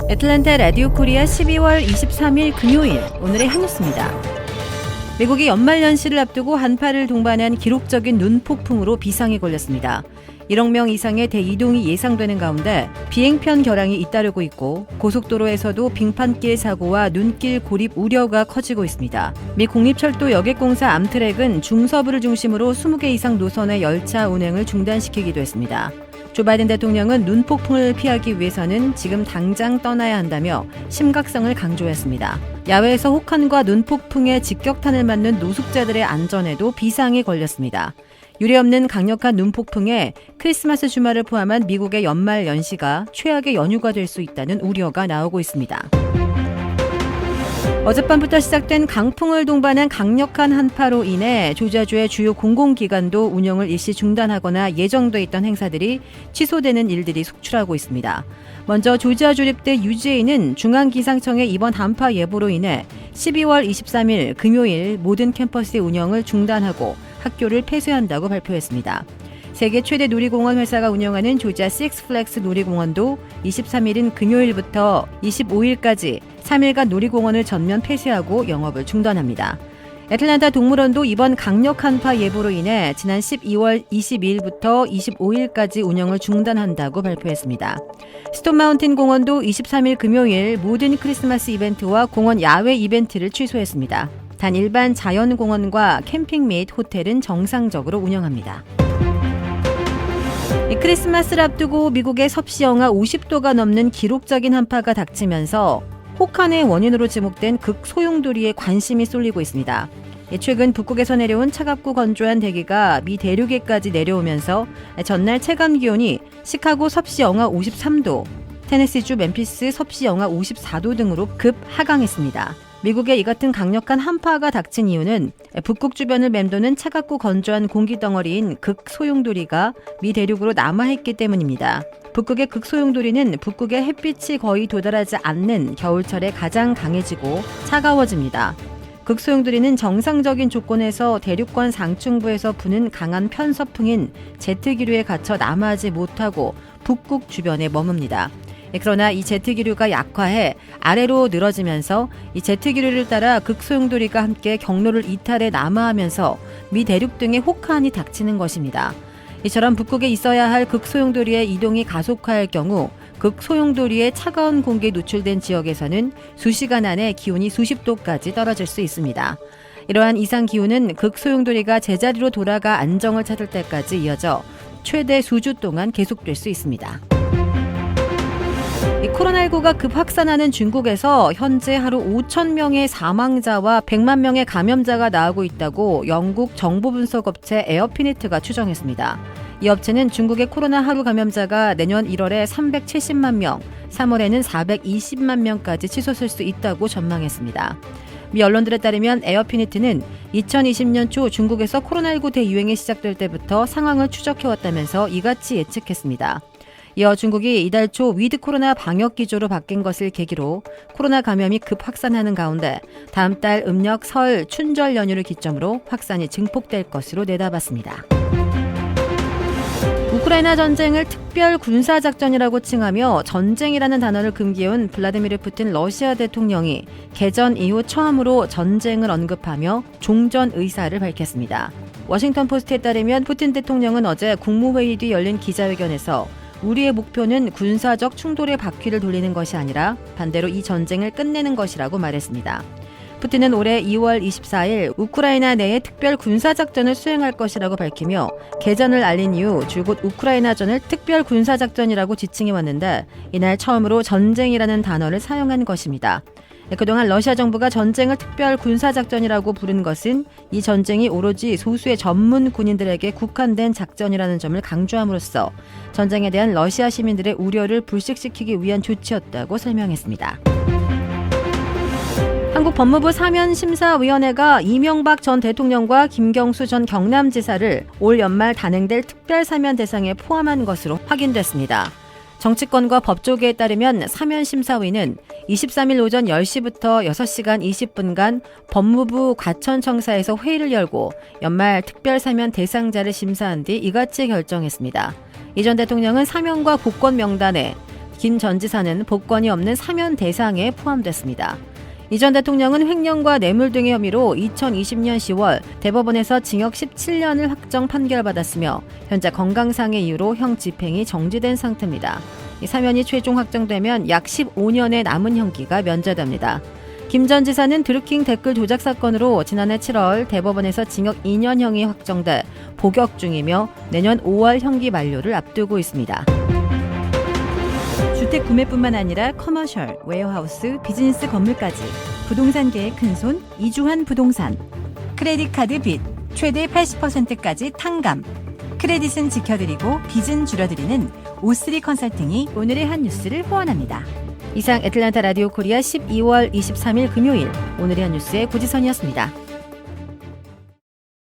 애틀랜타 라디오 코리아 12월 23일 금요일 오늘의 한뉴스입니다. 미국이 연말연시를 앞두고 한파를 동반한 기록적인 눈폭풍으로 비상에 걸렸습니다. 1억 명 이상의 대이동이 예상되는 가운데 비행편 결항이 잇따르고 있고 고속도로에서도 빙판길 사고와 눈길 고립 우려가 커지고 있습니다. 미 국립철도 여객공사 암트랙은 중서부를 중심으로 20개 이상 노선의 열차 운행을 중단시키기도 했습니다. 조 바이든 대통령은 눈폭풍을 피하기 위해서는 지금 당장 떠나야 한다며 심각성을 강조했습니다. 야외에서 혹한과 눈폭풍에 직격탄을 맞는 노숙자들의 안전에도 비상이 걸렸습니다. 유례없는 강력한 눈폭풍에 크리스마스 주말을 포함한 미국의 연말 연시가 최악의 연휴가 될 수 있다는 우려가 나오고 있습니다. 어젯밤부터 시작된 강풍을 동반한 강력한 한파로 인해 조지아주의 주요 공공기관도 운영을 일시 중단하거나 예정돼 있던 행사들이 취소되는 일들이 속출하고 있습니다. 먼저 조지아 주립대 UGA는 중앙기상청의 이번 한파 예보로 인해 12월 23일 금요일 모든 캠퍼스의 운영을 중단하고 학교를 폐쇄한다고 발표했습니다. 세계 최대 놀이공원 회사가 운영하는 조지아 식스플렉스 놀이공원도 23일인 금요일부터 25일까지 3일간 놀이공원을 전면 폐쇄하고 영업을 중단합니다. 애틀랜타 동물원도 이번 강력 한파 예보로 인해 지난 12월 22일부터 25일까지 운영을 중단한다고 발표했습니다. 스톤마운틴 공원도 23일 금요일 모든 크리스마스 이벤트와 공원 야외 이벤트를 취소했습니다. 단 일반 자연공원과 캠핑 및 호텔은 정상적으로 운영합니다. 크리스마스를 앞두고 미국의 섭씨 영하 50도가 넘는 기록적인 한파가 닥치면서 혹한의 원인으로 지목된 극소용돌이에 관심이 쏠리고 있습니다. 최근 북극에서 내려온 차갑고 건조한 대기가 미 대륙에까지 내려오면서 전날 체감 기온이 시카고 섭씨 영하 53도, 테네시주 멤피스 섭씨 영하 54도 등으로 급 하강했습니다. 미국에 이 같은 강력한 한파가 닥친 이유는 북극 주변을 맴도는 차갑고 건조한 공기 덩어리인 극소용돌이가 미 대륙으로 남아있기 때문입니다. 북극의 극소용돌이는 북극의 햇빛이 거의 도달하지 않는 겨울철에 가장 강해지고 차가워집니다. 극소용돌이는 정상적인 조건에서 대륙권 상층부에서 부는 강한 편서풍인 제트기류에 갇혀 남하하지 못하고 북극 주변에 머뭅니다. 그러나 이 제트기류가 약화해 아래로 늘어지면서 이 제트기류를 따라 극소용돌이가 함께 경로를 이탈해 남하하면서 미 대륙 등의 혹한이 닥치는 것입니다. 이처럼 북극에 있어야 할 극소용돌이의 이동이 가속화할 경우 극소용돌이의 차가운 공기에 노출된 지역에서는 수시간 안에 기온이 수십 도까지 떨어질 수 있습니다. 이러한 이상 기온은 극소용돌이가 제자리로 돌아가 안정을 찾을 때까지 이어져 최대 수주 동안 계속될 수 있습니다. 코로나19가 급 확산하는 중국에서 현재 하루 5천 명의 사망자와 100만 명의 감염자가 나오고 있다고 영국 정보분석업체 에어피니트가 추정했습니다. 이 업체는 중국의 코로나 하루 감염자가 내년 1월에 370만 명, 3월에는 420만 명까지 치솟을 수 있다고 전망했습니다. 미 언론들에 따르면 에어피니트는 2020년 초 중국에서 코로나19 대유행이 시작될 때부터 상황을 추적해왔다면서 이같이 예측했습니다. 이어 중국이 이달 초 위드 코로나 방역 기조로 바뀐 것을 계기로 코로나 감염이 급 확산하는 가운데 다음 달 음력 설 춘절 연휴를 기점으로 확산이 증폭될 것으로 내다봤습니다. 우크라이나 전쟁을 특별 군사작전이라고 칭하며 전쟁이라는 단어를 금기해온 블라디미르 푸틴 러시아 대통령이 개전 이후 처음으로 전쟁을 언급하며 종전 의사를 밝혔습니다. 워싱턴 포스트에 따르면 푸틴 대통령은 어제 국무회의 뒤 열린 기자회견에서 우리의 목표는 군사적 충돌의 바퀴를 돌리는 것이 아니라 반대로 이 전쟁을 끝내는 것이라고 말했습니다. 푸틴은 올해 2월 24일 우크라이나 내에 특별 군사작전을 수행할 것이라고 밝히며 개전을 알린 이후 줄곧 우크라이나전을 특별 군사작전이라고 지칭해왔는데 이날 처음으로 전쟁이라는 단어를 사용한 것입니다. 그동안 러시아 정부가 전쟁을 특별 군사작전이라고 부른 것은 이 전쟁이 오로지 소수의 전문 군인들에게 국한된 작전이라는 점을 강조함으로써 전쟁에 대한 러시아 시민들의 우려를 불식시키기 위한 조치였다고 설명했습니다. 한국 법무부 사면심사위원회가 이명박 전 대통령과 김경수 전 경남지사를 올 연말 단행될 특별사면 대상에 포함한 것으로 확인됐습니다. 정치권과 법조계에 따르면 사면심사위는 23일 오전 10시부터 6시간 20분간 법무부 과천청사에서 회의를 열고 연말 특별사면 대상자를 심사한 뒤 이같이 결정했습니다. 이 전 대통령은 사면과 복권 명단에 김 전 지사는 복권이 없는 사면 대상에 포함됐습니다. 이 전 대통령은 횡령과 뇌물 등의 혐의로 2020년 10월 대법원에서 징역 17년을 확정 판결받았으며 현재 건강상의 이유로 형 집행이 정지된 상태입니다. 이 사면이 최종 확정되면 약 15년의 남은 형기가 면제됩니다. 김 전 지사는 드루킹 댓글 조작 사건으로 지난해 7월 대법원에서 징역 2년형이 확정돼 복역 중이며 내년 5월 형기 만료를 앞두고 있습니다. 주택 구매뿐만 아니라 커머셜, 웨어하우스, 비즈니스 건물까지 부동산계의 큰손 이주환 부동산. 크레딧 카드 빚 최대 80%까지 탕감. 크레딧은 지켜드리고 빚은 줄여드리는 O3 컨설팅이 오늘의 한 뉴스를 후원합니다. 이상 애틀랜타 라디오 코리아 12월 23일 금요일 오늘의 한 뉴스의 고지선이었습니다.